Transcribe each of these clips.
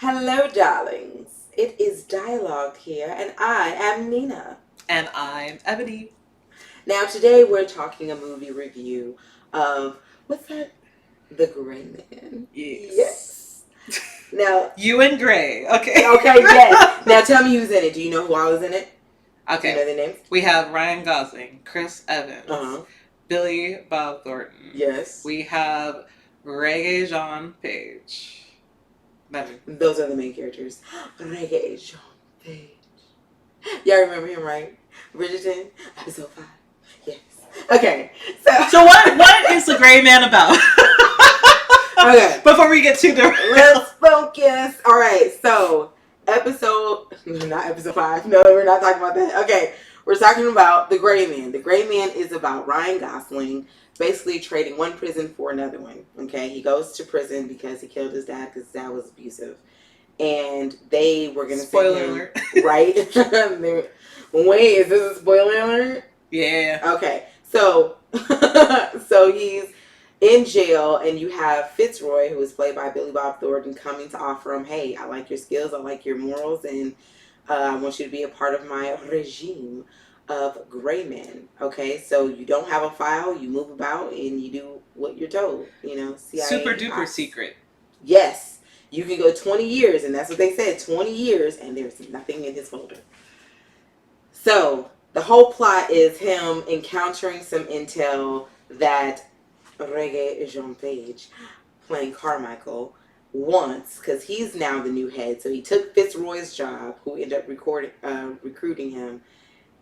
Hello, darlings. It is Dialogue here, and I am Nina. And I'm Ebony. Now, today we're talking a movie review of what's that? The Gray Man. Yes. Yes. Now, You and Gray. Okay. okay, yes. Now, tell me who's in it. Do you know who all is in it? Do you know Okay. their names? We have Ryan Gosling, Chris Evans, Uh huh. Billy Bob Thornton. Yes. We have Reggae Jean Page. Those are the main characters. Reggae Jean Page. Y'all remember him, right? Bridgerton, episode 5. Yes. Okay. So what is the Gray Man about? Okay. Before we get too the Let's focus. All right. So not episode 5. No, we're not talking about that. Okay. We're talking about The Gray Man. The Gray Man is about Ryan Gosling basically trading one prison for another one. Okay. He goes to prison because he killed his dad because his dad was abusive. And they were going to send him. alert. Right? Wait, is this a spoiler alert? Yeah. Okay. So he's in jail, and you have Fitzroy, who is played by Billy Bob Thornton, coming to offer him, hey, I like your skills, I like your morals, and I want you to be a part of my regime of gray men. Okay, so you don't have a file, you move about, and you do what you're told. CIA. Super duper secret. Yes, you can go 20 years, and that's what they said, 20 years, and there's nothing in his folder. So the whole plot is him encountering some intel that Reggae Jean Page, playing Carmichael, wants, because he's now the new head. So he took Fitzroy's job, who ended up recruiting him,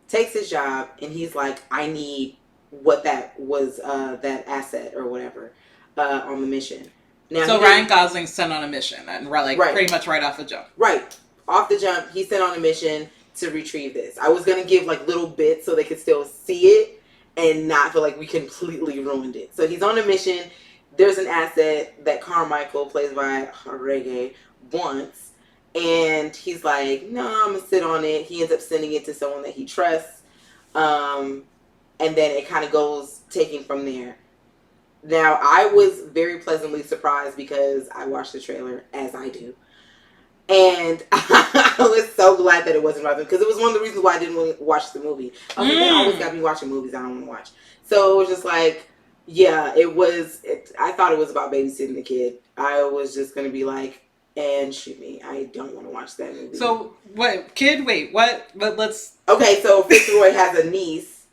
takes his job, and he's like, I need what that was, that asset or whatever, on the mission. Now, so Ryan Gosling's sent on a mission, and right. Pretty much right off the jump. Right. Off the jump, he's sent on a mission to retrieve this. I was going to give like little bits so they could still see it and not feel like we completely ruined it. So he's on a mission. There's an asset that Carmichael, plays by Reggae, wants. And he's like, no, I'm going to sit on it. He ends up sending it to someone that he trusts. And then it kind of goes taking from there. Now, I was very pleasantly surprised because I watched the trailer, as I do. And I was so glad that it wasn't about them, because it was one of the reasons why I didn't watch the movie. I was like, they always got me watching movies I don't want to watch. So it was just like, yeah, I thought it was about babysitting the kid. I was just going to be like, and shoot me. I don't want to watch that movie. So, what? Kid, wait, what? But let's... Okay, so Fitzroy has a niece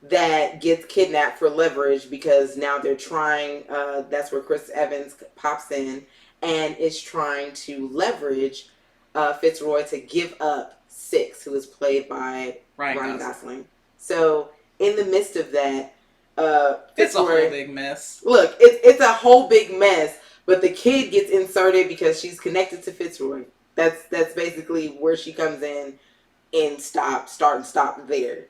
that gets kidnapped for leverage because now they're trying, that's where Chris Evans pops in, and is trying to leverage Fitzroy to give up Six, who is played by Ryan Gosling. So, in the midst of that, Fitzroy... It's a whole big mess. Look, it's a whole big mess, but the kid gets inserted because she's connected to Fitzroy. That's basically where she comes in and start and stop there.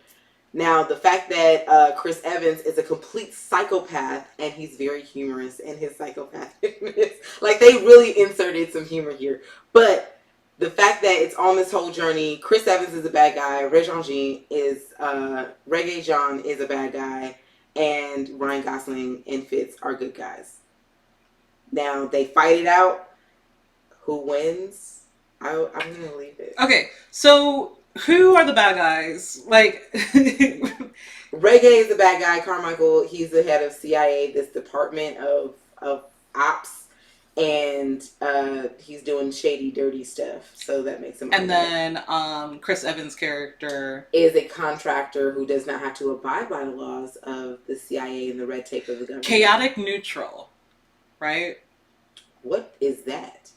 Now, the fact that Chris Evans is a complete psychopath, and he's very humorous in his psychopathness. Like, they really inserted some humor here. But the fact that it's on this whole journey, Chris Evans is a bad guy, Reggae Jean is a bad guy, and Ryan Gosling and Fitz are good guys. Now, they fight it out. Who wins? I'm going to leave it. Okay, so... who are the bad guys? Like, Reggae is the bad guy. Carmichael, he's the head of CIA, this department of ops, and he's doing shady, dirty stuff. So that makes him. And then Chris Evans' character is a contractor who does not have to abide by the laws of the CIA and the red tape of the government. Chaotic neutral, right? What is that?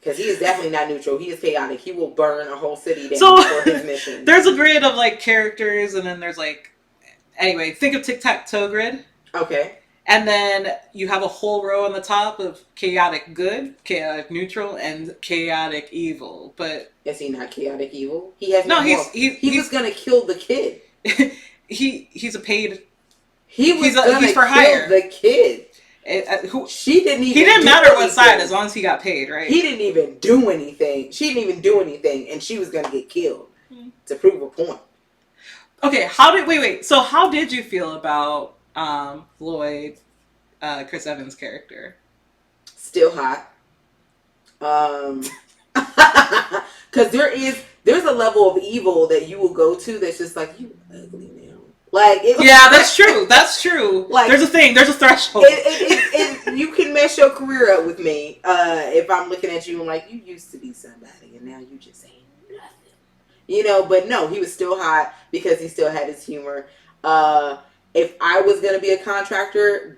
Because he is definitely not neutral. He is chaotic. He will burn a whole city down for his mission. There's a grid of like characters, and then there's like... Anyway, think of tic-tac-toe grid. Okay. And then you have a whole row on the top of chaotic good, chaotic neutral, and chaotic evil. But... is he not chaotic evil? He has no. He was going to kill the kid. he's a paid... He's for hire. The kid. She didn't even. He didn't matter what side, as long as he got paid, right? He didn't even do anything. She didn't even do anything, and she was gonna get killed to prove a point. Okay, wait. So how did you feel about Lloyd, Chris Evans' character? Still hot. Because there's a level of evil that you will go to that's just like, you ugly now. Like yeah, that's true. That's true. Like, there's a thing. There's a threshold. You can mess your career up with me if I'm looking at you and like, you used to be somebody and now you just ain't nothing. But no, he was still hot because he still had his humor. If I was gonna be a contractor,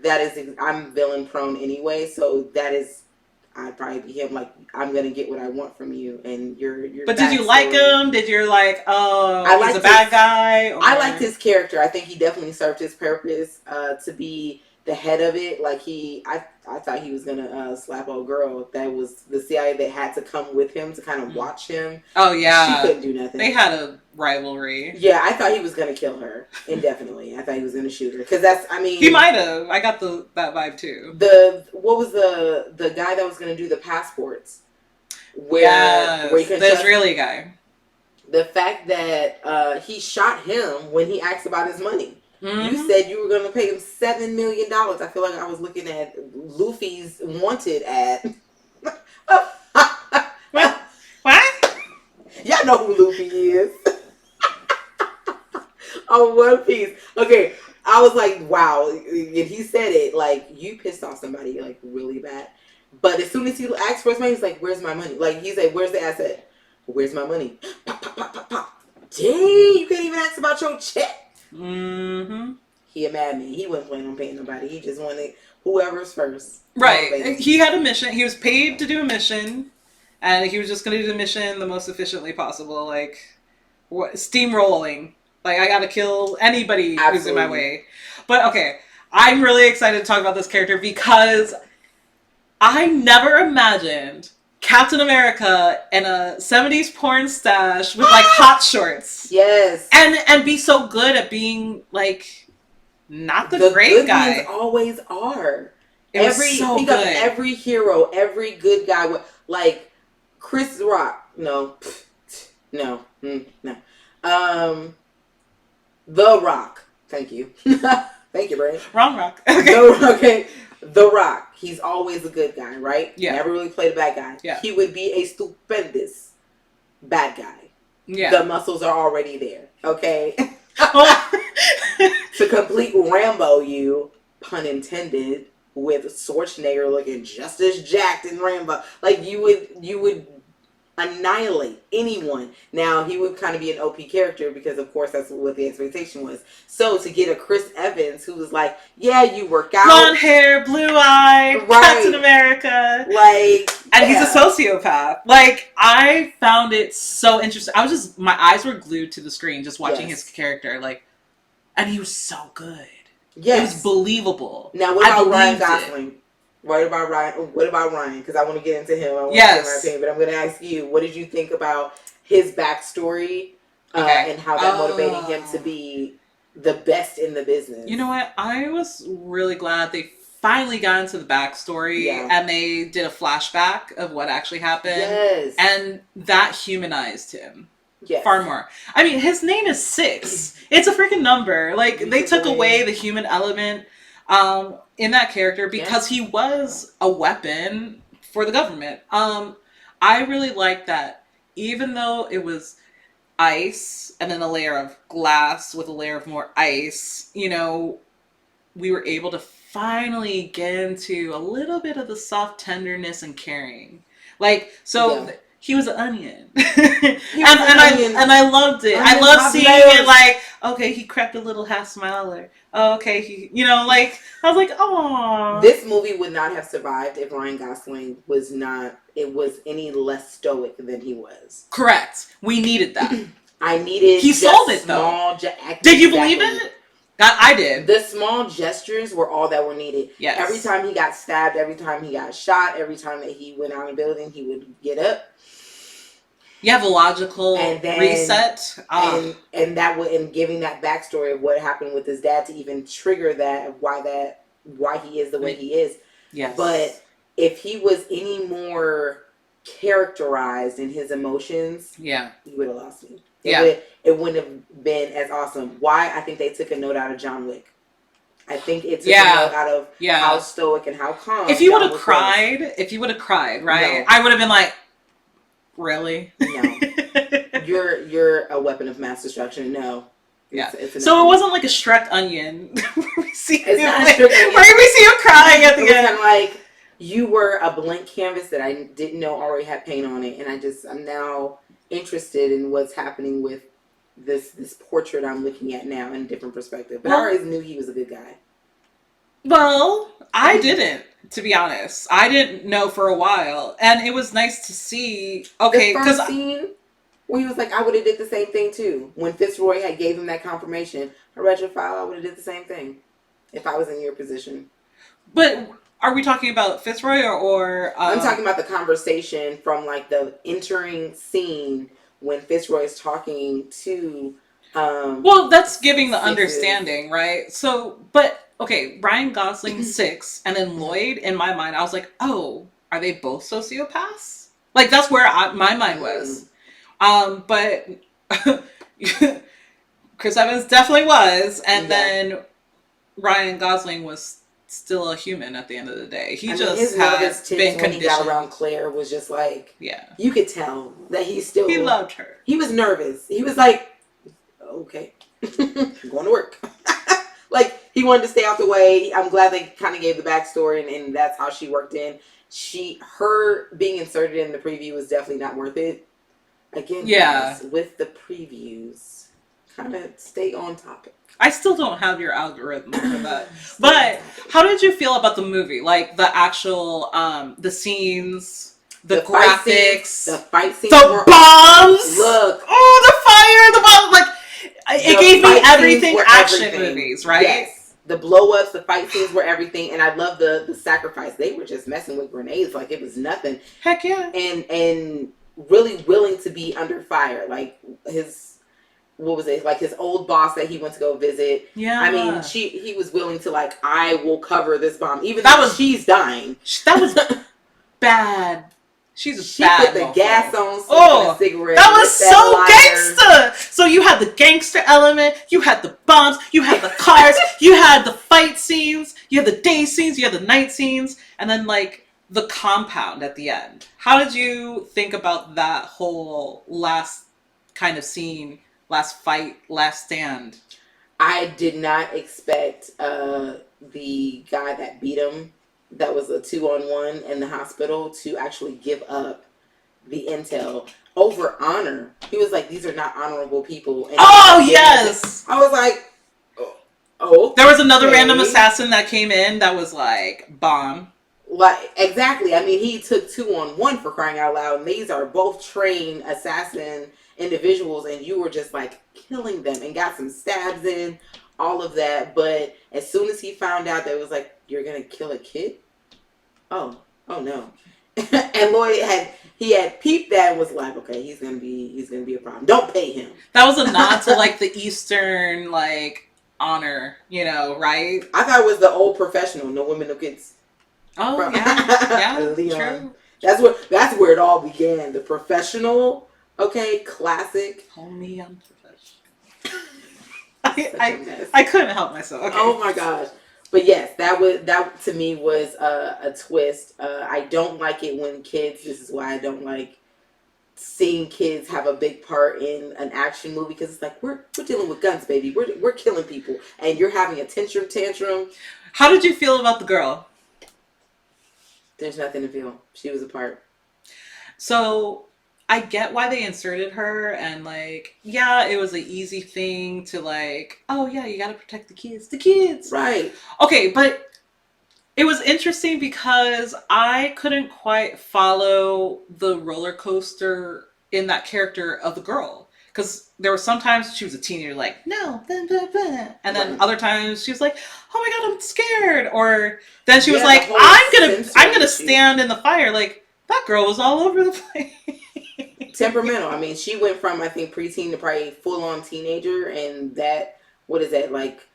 I'm villain prone anyway, so I'd probably be him. Like, I'm gonna get what I want from you, and your. But did you like him? Did you like? Oh, he's a bad guy. Or... I liked his character. I think he definitely served his purpose to be the head of it. Like I thought he was gonna slap old girl. That was the CIA that had to come with him to kind of watch him. Oh yeah, she couldn't do nothing. They had a rivalry. Yeah, I thought he was gonna kill her indefinitely. I thought he was gonna shoot her because he might have. I got that vibe too. What was the guy that was gonna do the passports? Where the Israeli guy. The fact that he shot him when he asked about his money. Mm-hmm. You said you were going to pay him $7 million. I feel like I was looking at Luffy's wanted ad. What? Y'all know who Luffy is. On One Piece. Okay, I was like, wow. And he said it like, you pissed off somebody like really bad. But as soon as he asked for his money, he's like, where's my money? Like, he said, where's the asset? Where's my money? Pop, pop, pop, pop, pop. Dang, you can't even ask about your check. Mm-hmm. He a madman. He wasn't planning on paying nobody. He just wanted whoever's first. Right. He had a mission. He was paid to do a mission, and he was just going to do the mission the most efficiently possible. Like, steamrolling. Like, I got to kill anybody who's in my way. But, okay, I'm really excited to talk about this character because I never imagined Captain America in a 70s porn stash with like hot shorts. Yes. And be so good at being like not the great good guy. Ones always are. Think of every hero, every good guy, like Chris Rock. No. The Rock. Thank you. Thank you, Ray. Wrong Rock. Okay. The Rock. He's always a good guy, right? Yeah. Never really played a bad guy. Yeah. He would be a stupendous bad guy. Yeah. The muscles are already there. Okay? To complete Rambo you, pun intended, with Schwarzenegger looking just as jacked in Rambo. Like, you would annihilate anyone. Now, he would kind of be an OP character because, of course, that's what the expectation was. So, to get a Chris Evans who was like, yeah, you work out. Blonde hair, blue eye, right. Captain America. Like, and he's a sociopath. Like, I found it so interesting. My eyes were glued to the screen just watching his character. Like, and he was so good. Yes. It was believable. Now, what about Ryan Gosling? What about Ryan? Because I want to get into him. I want to get my opinion, but I'm going to ask you, what did you think about his backstory and how that motivated him to be the best in the business? You know what? I was really glad they finally got into the backstory and they did a flashback of what actually happened. Yes. And that humanized him. Yes. Far more. I mean, his name is 6. It's a freaking number. Like, they took away the human element in that character because he was a weapon for the government. I really liked that. Even though it was ice and then a layer of glass with a layer of more ice, you know, we were able to finally get into a little bit of the soft tenderness and caring. Like, so... Yeah. He was an onion. I loved it. I loved seeing it like, okay, he cracked a little half smile or, oh, okay, he, you know, like, I was like, oh. This movie would not have survived if Ryan Gosling was any less stoic than he was. Correct. We needed that. He sold it though. Did you believe it? I did. The small gestures were all that were needed. Yes. Every time he got stabbed, every time he got shot, every time that he went out in a building, he would get up. You have a logical reset. And giving that backstory of what happened with his dad to even trigger why he is the way he is. Yes. But if he was any more characterized in his emotions, he would have lost me. It wouldn't have been as awesome. Why? I think they took a note out of John Wick. I think it took a note out of how stoic and how calm. If you would have cried, right? No. I would have been like, really? No. You're a weapon of mass destruction. No. So it wasn't like a Shrek onion. Where we see him crying at the end. Kind of like, you were a blank canvas that I didn't know already had paint on it, and I'm now interested in what's happening with this portrait I'm looking at now in a different perspective. But I always knew he was a good guy. Well, I didn't, to be honest. I didn't know for a while, and it was nice to see. Okay, the first scene where he was like, I would have did the same thing too. When Fitzroy had gave him that confirmation, I read your file, I would have did the same thing if I was in your position. But are we talking about Fitzroy or I'm talking about the conversation from like the entering scene when Fitzroy is talking to well, that's giving the understanding, right? So, but okay, Ryan Gosling 6 and then Lloyd, in my mind I was like, oh, are they both sociopaths? Like that's where my mind was. But Chris Evans definitely was, and then Ryan Gosling was still a human at the end of the day. He just had been conditioned. When he got around Claire was just like, you could tell that he loved her. He was nervous. He was like, okay, I'm going to work. Like he wanted to stay out the way. I'm glad they kind of gave the backstory, and that's how she worked in. Her being inserted in the preview was definitely not worth it. Again, guys, with the previews, kind of stay on topic. I still don't have your algorithm for that. But how did you feel about the movie? Like the actual, the scenes, the graphics, the fight scenes, the bombs. Look, the fire, the bomb. Like it gave me everything action movies, right? Yes. The blow ups, the fight scenes were everything, and I love the sacrifice. They were just messing with grenades like it was nothing. Heck yeah. And really willing to be under fire, like his. What was it? Like his old boss that he went to go visit. Yeah. I mean, he was willing to like, I will cover this bomb, even though she's dying. That was bad. She put the gas on. A cigarette. That was so gangster. So you had the gangster element, you had the bombs, you had the cars, you had the fight scenes, you had the day scenes, you had the night scenes, and then like the compound at the end. How did you think about that whole last kind of scene? Last fight, last stand. I did not expect the guy that beat him, that was a 2-on-1 in the hospital, to actually give up the intel over honor. He was like, these are not honorable people. And yes! I was like, oh. There was another random assassin that came in that was like, bomb. Like, exactly. I mean, he took 2-on-1 for crying out loud. And these are both trained assassin individuals, and you were just like killing them and got some stabs in, all of that. But as soon as he found out that it was like, you're gonna kill a kid, oh no. And Lloyd had peeped that and was like, okay, he's gonna be a problem, don't pay him. That was a nod to like the Eastern like honor, right? I thought it was the old professional, no women, no kids. Yeah Leon. True. That's where it all began, the professional. Okay, classic. Homie, I'm professional. I couldn't help myself. Okay. Oh my gosh. But yes, that to me was a twist. I don't like it when kids, this is why I don't like seeing kids have a big part in an action movie, because it's like, we're dealing with guns, baby. We're killing people, and you're having a tantrum. How did you feel about the girl? There's nothing to feel. She was a part. So I get why they inserted her, and like, yeah, it was an easy thing to like, oh yeah, you gotta protect the kids. Right. Okay, but it was interesting because I couldn't quite follow the roller coaster in that character of the girl. Because there were sometimes she was a teenager, like, no, blah, blah, blah. And then other times she was like, oh my god, I'm scared. Or then she was like, I'm gonna stand in the fire. Like, that girl was all over the place. Temperamental. I mean, she went from, I think, preteen to probably full-on teenager, and that, what is that, like,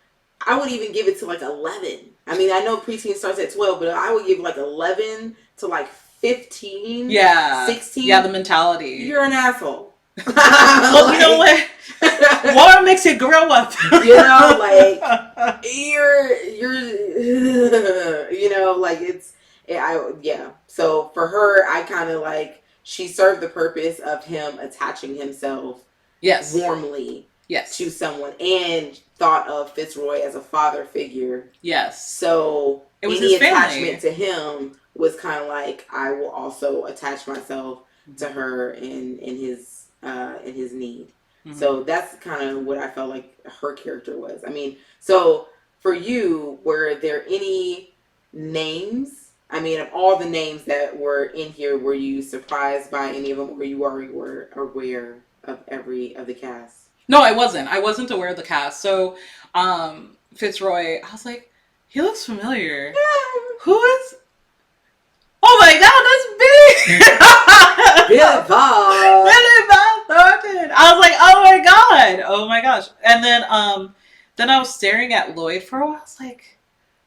I would even give it to like 11. I mean, I know preteen starts at 12, but I would give like 11 to like 15, 16. Yeah, the mentality. You're an asshole. Well, you know what? War makes you grow up. You know, like you're you know, like yeah. So for her, I kind of like she served the purpose of him attaching himself warmly to someone and thought of Fitzroy as a father figure. Yes. So it was any his family. attachment to him was kind of like I will also attach myself to her in his need. Mm-hmm. So that's kind of what I felt like her character was. I mean, so for you, were there any names? I mean, of all the names that were in here, were you surprised by any of them, or you already were aware of every of the cast? No, I wasn't. I wasn't aware of the cast. So, Fitzroy, I was like, he looks familiar. Who is? Oh my God, that's big! Billy Bob. Billy Bob Thornton. I was like, oh my God. Oh my gosh. And then I was staring at Lloyd for a while. I was like,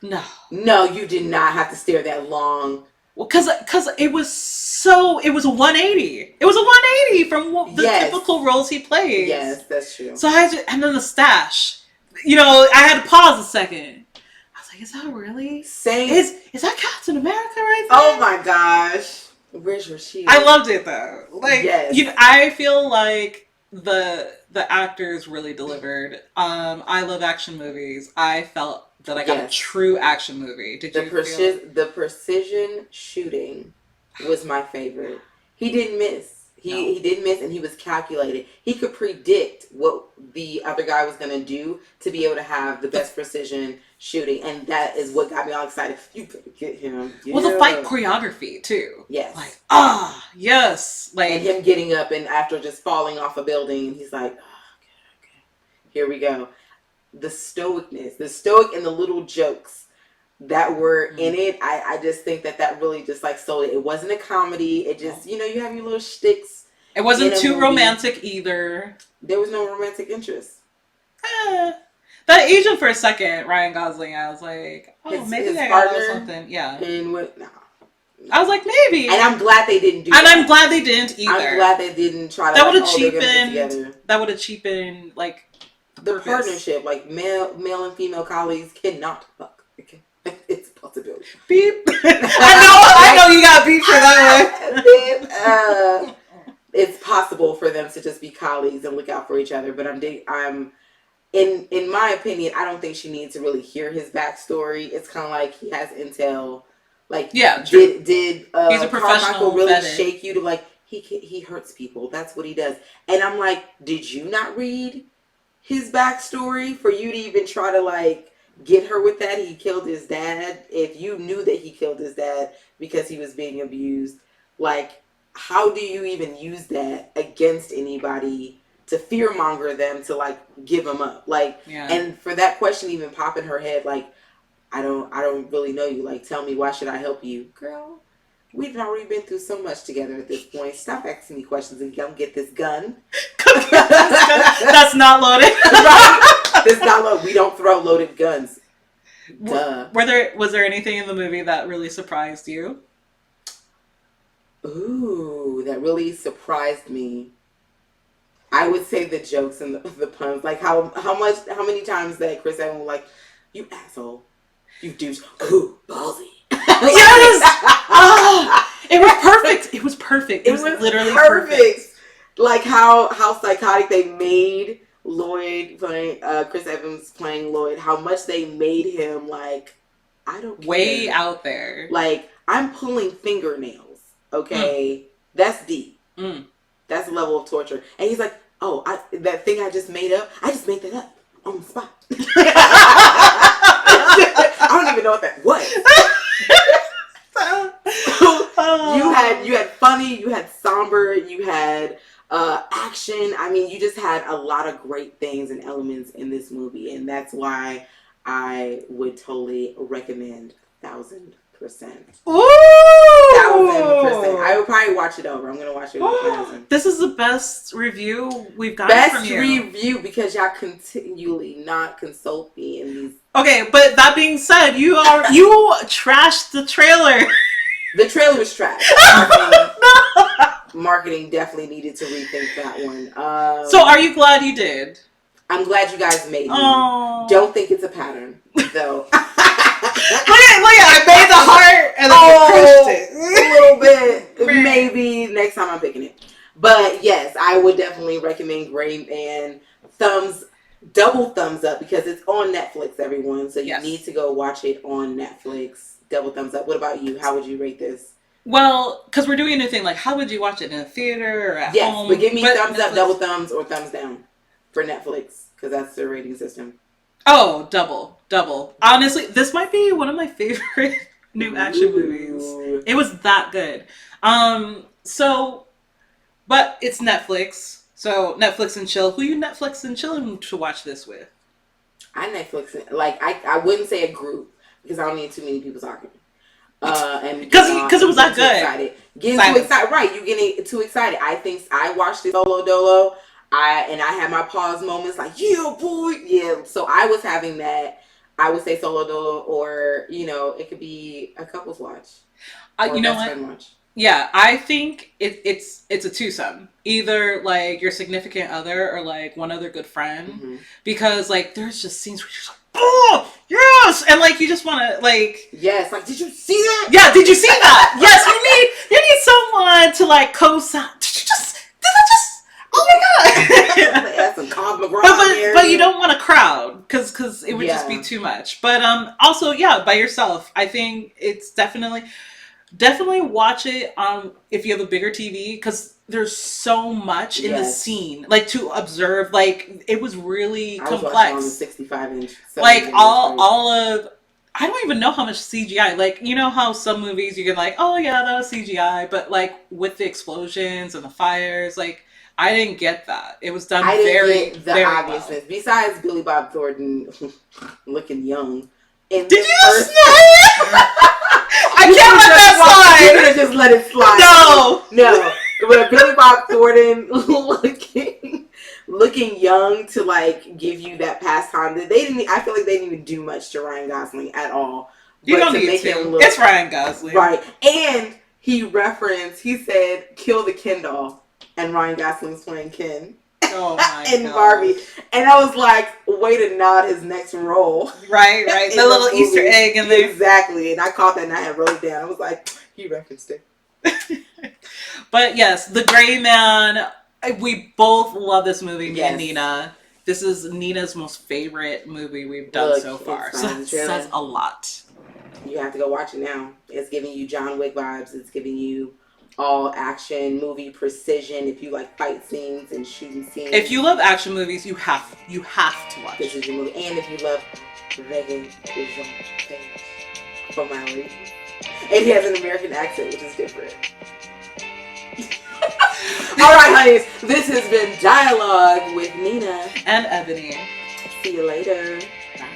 no. No, you did not have to stare that long. Well, because it was a 180. It was a 180 from the typical roles he plays. Yes, that's true. So and then the stash. You know, I had to pause a second. I was like, is that really? Same. Is that Captain America right there? Oh my gosh. Where's your shield? I loved it though. Like, yes. I feel like the actors really delivered. I love action movies. I felt that I got a true action movie. Did you feel? The precision shooting was my favorite. He didn't miss. He didn't miss, and he was calculated. He could predict what the other guy was going to do to be able to have the best precision shooting, and that is what got me all excited. You better get him. Yeah. Well, the fight choreography too. Yes. Like yes. Like, and him getting up and after just falling off a building, and he's like, oh, okay, here we go. The stoicness, the stoic and the little jokes that were in it, I just think that really just like sold it. It wasn't a comedy. It just, you know, you have your little shticks. It wasn't too romantic either. There was no romantic interest. That agent for a second, Ryan Gosling, I was like, oh, maybe they got something. Yeah. And what? No. I was like, maybe. And I'm glad they didn't do that. And I'm glad they didn't either. I'm glad they didn't try to. That would have cheapened. That would have cheapened like the partnership. Like male and female colleagues cannot fuck. Okay. It's a possibility. Beep. I know you got beep for that one. It's possible for them to just be colleagues and look out for each other. But I'm in my opinion, I don't think she needs to really hear his backstory. It's kind of like he has intel. Like, did he's a professional really shake you to like he hurts people? That's what he does. And I'm like, did you not read his backstory for you to even try to like get her with that? He killed his dad. If you knew that he killed his dad because he was being abused, like, how do you even use that against anybody to fearmonger them to like give them up? Like, and for that question even pop in her head, like, I don't really know you. Like, tell me, why should I help you? Girl, we've already been through so much together at this point. Stop asking me questions and come get this gun. That's not loaded. Right? It's not loaded. We don't throw loaded guns. Duh. Was there anything in the movie that really surprised you? Ooh, that really surprised me. I would say the jokes and the puns. Like how many times that Chris Evans was like, you asshole. You douche. Ooh, ballsy. Yes! Oh, it was perfect. It was perfect. It was literally perfect. Like how psychotic they made Lloyd playing, Chris Evans playing Lloyd. How much they made him like, I don't care. Way out there. Like, I'm pulling fingernails. Okay? That's deep. That's a level of torture. And he's like, oh, that thing I just made up, I just made that up on the spot. I don't even know what that was. You had funny, you had somber, you had action. I mean, you just had a lot of great things and elements in this movie, and that's why I would totally recommend 1,000%. Ooh! 1,000%. I would probably watch it over. I'm gonna watch it over. This is the best review we've gotten from you. Best review because y'all continually not consult me in these. Okay, but that being said, you trashed the trailer. The trailer was trash. marketing definitely needed to rethink that one. So are you glad you did? I'm glad you guys made me. Oh. Don't think it's a pattern, though. Look at, I made the heart and then crushed it. A little bit. Maybe next time I'm picking it. But yes, I would definitely recommend Gray Man. Double thumbs up because it's on Netflix, everyone. So you need to go watch it on Netflix. Double thumbs up. What about you? How would you rate this? Well, because we're doing a new thing, like how would you watch it in a theater or at home? Yes, but give me thumbs up, double thumbs, or thumbs down for Netflix because that's their rating system. Oh, double. Honestly, this might be one of my favorite new action movies. It was that good. But it's Netflix. So Netflix and chill. Who you Netflix and chilling to watch this with? I Netflix I wouldn't say a group because I don't need too many people talking. And because it was that good. Getting too excited, right? You getting too excited. I think I watched it solo dolo. I had my pause moments like yeah boy yeah. So I was having that. I would say solo dolo or it could be a couples watch. You know what? Watch. Yeah, I think it's a twosome. Either like your significant other or like one other good friend, because like there's just scenes where you're just like, oh yes, and like you just want to like yes, like did you see that? Yeah, did you see that? Yes, you need someone to like co-sign. Did I just? Oh my god! That's some Cobb McGraw but you don't want a crowd because it would just be too much. But also by yourself. I think it's definitely watch it if you have a bigger TV because there's so much in the scene like to observe. Like it was really complex. Was watching on the 65-inch. Like all of I don't even know how much CGI. Like you know how some movies you can like oh yeah that was CGI, but like with the explosions and the fires like. I didn't get that. It was done very obviousness. Well. Besides Billy Bob Thornton looking young. Did you just I can't let that slide. You could have just let it slide. No. But Billy Bob Thornton looking young to like give you that pastime that they didn't. I feel like they didn't even do much to Ryan Gosling at all. You don't need to. It's Ryan Gosling, right? And he said, "Kill the Ken doll." And Ryan Gosling's playing Ken. Oh my and gosh. Barbie. And I was like, way to nod his next role. Right. The little movie. Easter egg in there. Exactly. And I caught that and I had wrote it down. I was like, he referenced it. But yes, The Gray Man. We both love this movie, me and Nina. This is Nina's most favorite movie we've done so far. So that says a lot. You have to go watch it now. It's giving you John Wick vibes. It's giving you all action movie precision. If you like fight scenes and shooting scenes, if you love action movies, you have to watch this is your movie. And if you love reggae from Maui, and he has an American accent, which is different. All right, honeys, this has been Dialogue with Nina and Ebony. See you later. Bye.